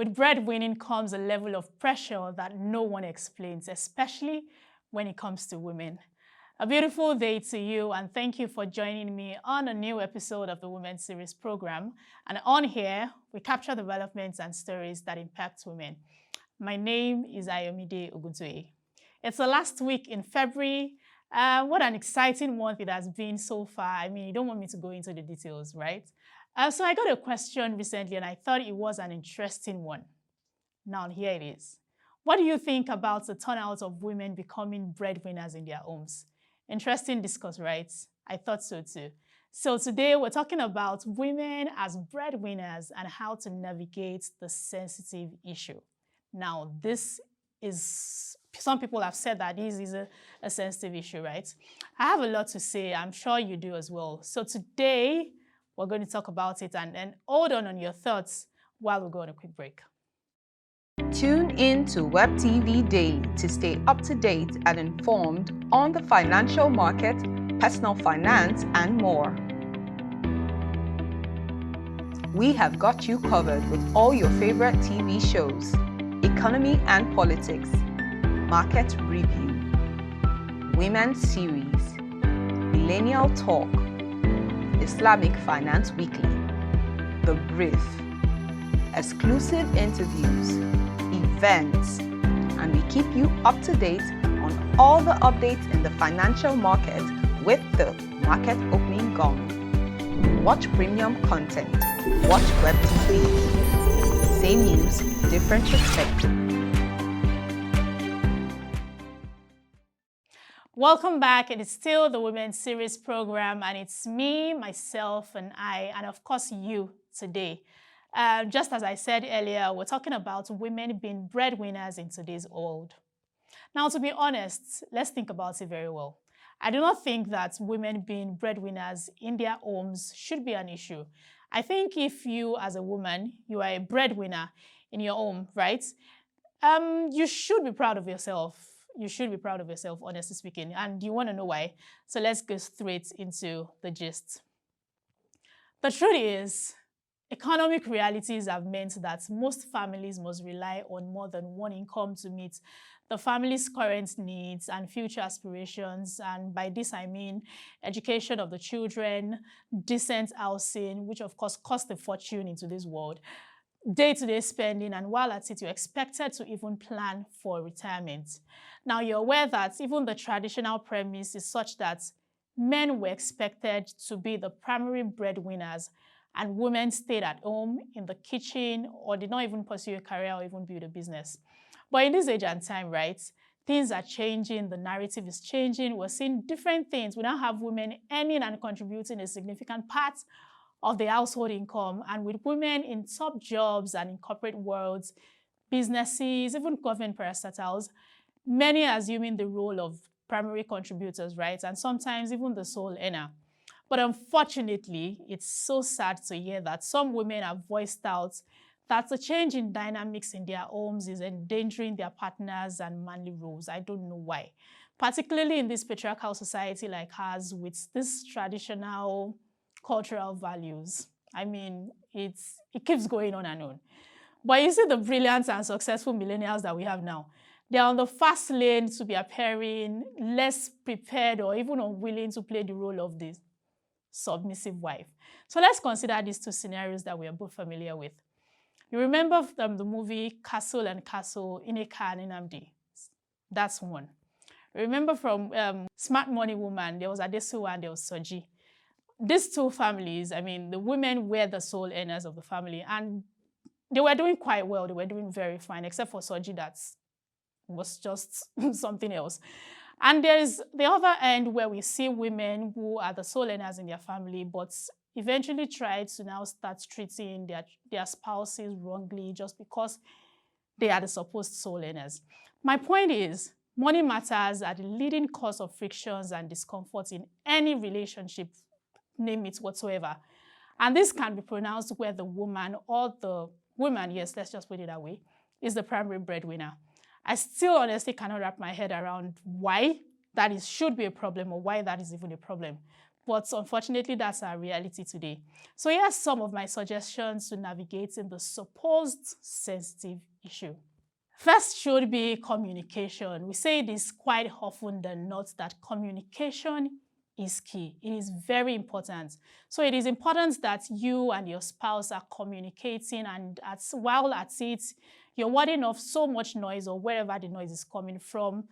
With breadwinning comes a level of pressure that no one explains, especially when it comes to women. A beautiful day to you, and thank you for joining me on a new episode of the Women Series program. And on here, we capture developments and stories that impact women. My name is Ayomide Oguntoye. It's the last week in February. What an exciting month it has been so far. I mean, you don't want me to go into the details, right? So I got a question recently and I thought it was an interesting one. Now, here it is. What do you think about the turnout of women becoming breadwinners in their homes? Interesting discourse, right? I thought so too. So today we're talking about women as breadwinners and how to navigate the sensitive issue. Now, this is, some people have said that this is a sensitive issue, right? I have a lot to say. I'm sure you do as well. So today, we're going to talk about it and hold on your thoughts while we go on a quick break. Tune in to Web TV Daily to stay up to date and informed on the financial market, personal finance, and more. We have got you covered with all your favorite TV shows, economy and politics, market review, women's series, millennial talk, Islamic Finance Weekly, The Brief, exclusive interviews, events, and we keep you up to date on all the updates in the financial market with the market opening gong. Watch premium content, watch Web TV. Same news, different perspective. Welcome back. It is still the Women's Series program, and it's me, myself, and I, and of course you today. Just as I said earlier, we're talking about women being breadwinners in today's world. Now, to be honest, let's think about it very well. I do not think that women being breadwinners in their homes should be an issue. I think if you, as a woman, you are a breadwinner in your home, right? You should be proud of yourself. You should be proud of yourself, honestly speaking. And you want to know why? So let's go straight into the gist. The truth is, economic realities have meant that most families must rely on more than one income to meet the family's current needs and future aspirations. And by this, I mean education of the children, decent housing, which of course costs a fortune in today's world, day-to-day spending, and while at it, you're expected to even plan for retirement. Now, you're aware that even the traditional premise is such that men were expected to be the primary breadwinners and women stayed at home in the kitchen or did not even pursue a career or even build a business. But in this age and time, right, things are changing, the narrative is changing, we're seeing different things. We now have women earning and contributing a significant part of the household income, and with women in top jobs and in corporate worlds, businesses, even government parastatals, many assuming the role of primary contributors, right? And sometimes even the sole earner. But unfortunately, it's so sad to hear that some women have voiced out that the change in dynamics in their homes is endangering their partners and manly roles. I don't know why. Particularly in this patriarchal society like ours with this traditional cultural values. I mean, it keeps going on and on. But you see the brilliant and successful millennials that we have now. They're on the fast lane to be appearing less prepared or even unwilling to play the role of the submissive wife. So let's consider these two scenarios that we are both familiar with. You remember the movie Castle and Castle, Ineka and Inamdi? That's one. Remember from Smart Money Woman, there was Adesuwa and there was Soji. These two families, I mean, the women were the sole earners of the family, and they were doing quite well. They were doing very fine, except for Soji, that was just something else. And there is the other end where we see women who are the sole earners in their family, but eventually try to now start treating their spouses wrongly just because they are the supposed sole earners. My point is, money matters are the leading cause of frictions and discomfort in any relationship, name it whatsoever. And this can be pronounced where the woman or the woman, yes, let's just put it that way, is the primary breadwinner. I still honestly cannot wrap my head around why that should be a problem or why that is even a problem. But unfortunately, that's our reality today. So here's some of my suggestions to navigating the supposed sensitive issue. First should be communication. We say this quite often than not, that communication is key. It is very important. So it is important that you and your spouse are communicating, and while at it, you're warding off so much noise or wherever the noise is coming from,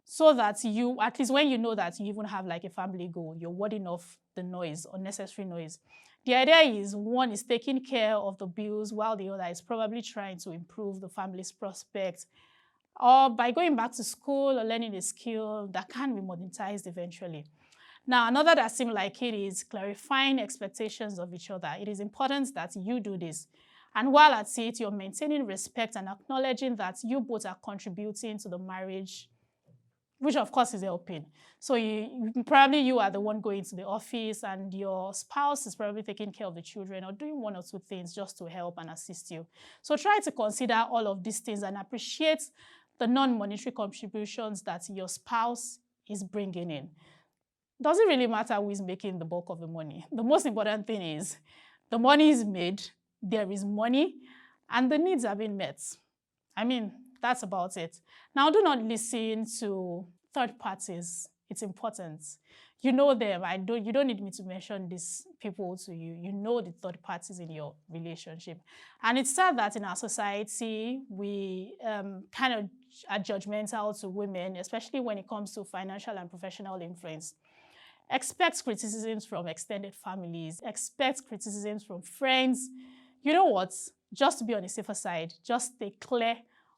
so that you, at least when you know that you even have like a family goal, you're warding off the noise, unnecessary noise. The idea is one is taking care of the bills while the other is probably trying to improve the family's prospects, or by going back to school or learning a skill that can be monetized eventually. Now, another that seems like it is clarifying expectations of each other. It is important that you do this. And while at it, you're maintaining respect and acknowledging that you both are contributing to the marriage, which of course is helping. So probably you are the one going to the office and your spouse is probably taking care of the children or doing one or two things just to help and assist you. So try to consider all of these things and appreciate the non-monetary contributions that your spouse is bringing in. Doesn't really matter who is making the bulk of the money. The most important thing is the money is made, there is money, and the needs are being met. I mean, that's about it. Now, do not listen to third parties. It's important. You know them. You don't need me to mention these people to you. You know the third parties in your relationship. And it's sad that in our society, we kind of are judgmental to women, especially when it comes to financial and professional influence. Expect criticisms from extended families. Expect criticisms from friends. You know what? Just to be on the safer side, just stay clear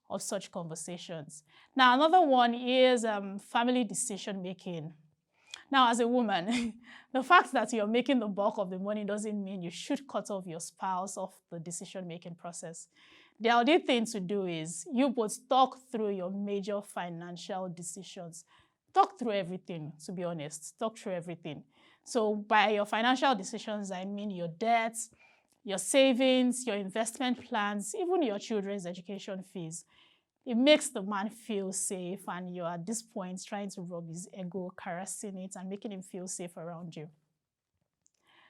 of such conversations. Now, another one is family decision making. Now, as a woman, the fact that you're making the bulk of the money doesn't mean you should cut off your spouse off the decision making process. The ideal thing to do is you both talk through your major financial decisions. Talk through everything, to be honest. Talk through everything. So by your financial decisions, I mean your debts, your savings, your investment plans, even your children's education fees. It makes the man feel safe, and you're at this point trying to rub his ego, caressing it, and making him feel safe around you.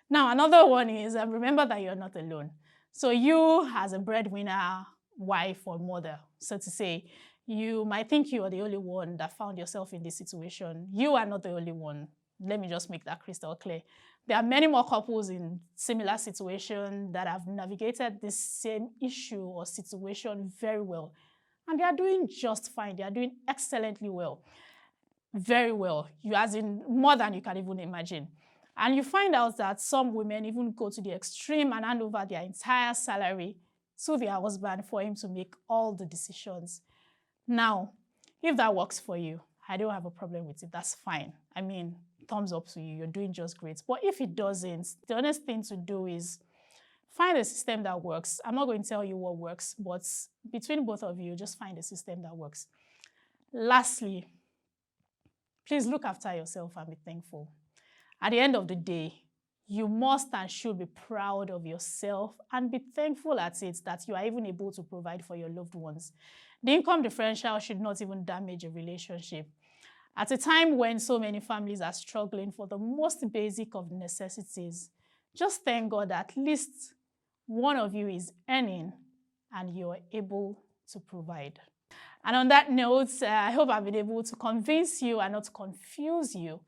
Now, another one is remember that you're not alone. So you, as a breadwinner, wife, or mother, so to say, you might think you are the only one that found yourself in this situation. You are not the only one. Let me just make that crystal clear. There are many more couples in similar situations that have navigated this same issue or situation very well. And they are doing just fine. They are doing excellently well. Very well. As in more than you can even imagine. And you find out that some women even go to the extreme and hand over their entire salary to their husband for him to make all the decisions. Now, if that works for you, I don't have a problem with it. That's fine. I mean, thumbs up to you. You're doing just great. But if it doesn't, the honest thing to do is find a system that works. I'm not going to tell you what works, but between both of you, just find a system that works. Lastly, please look after yourself and be thankful. At the end of the day, you must and should be proud of yourself and be thankful at it that you are even able to provide for your loved ones. The income differential should not even damage a relationship. At a time when so many families are struggling for the most basic of necessities, just thank God that at least one of you is earning and you are able to provide. And on that note, I hope I've been able to convince you and not confuse you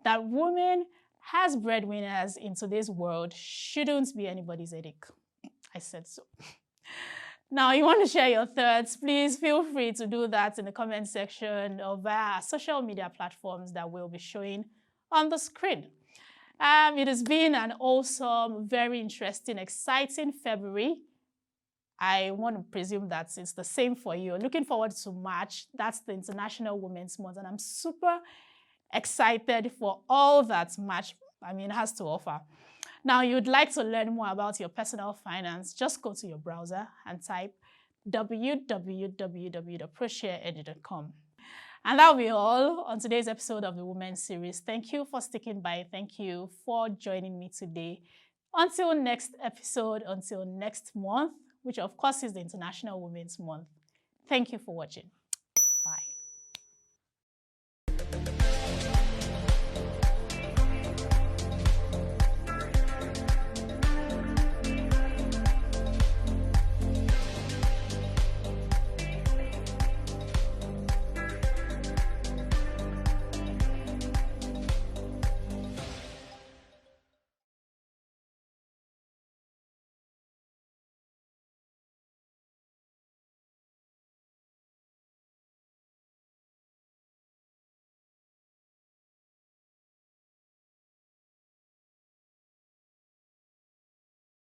that women as breadwinners in today's world shouldn't be anybody's headache. I said so. Now, you want to share your thoughts, please feel free to do that in the comment section or via our social media platforms that we'll be showing on the screen. It has been an awesome, very interesting, exciting February. I want to presume that it's the same for you. Looking forward to March. That's the International Women's Month, and I'm super excited for all that March, has to offer. Now, you'd like to learn more about your personal finance, just go to your browser and type www.proshareedu.com. And that'll be all on today's episode of the Women's Series. Thank you for sticking by. Thank you for joining me today. Until next episode, until next month, which of course is the International Women's Month. Thank you for watching.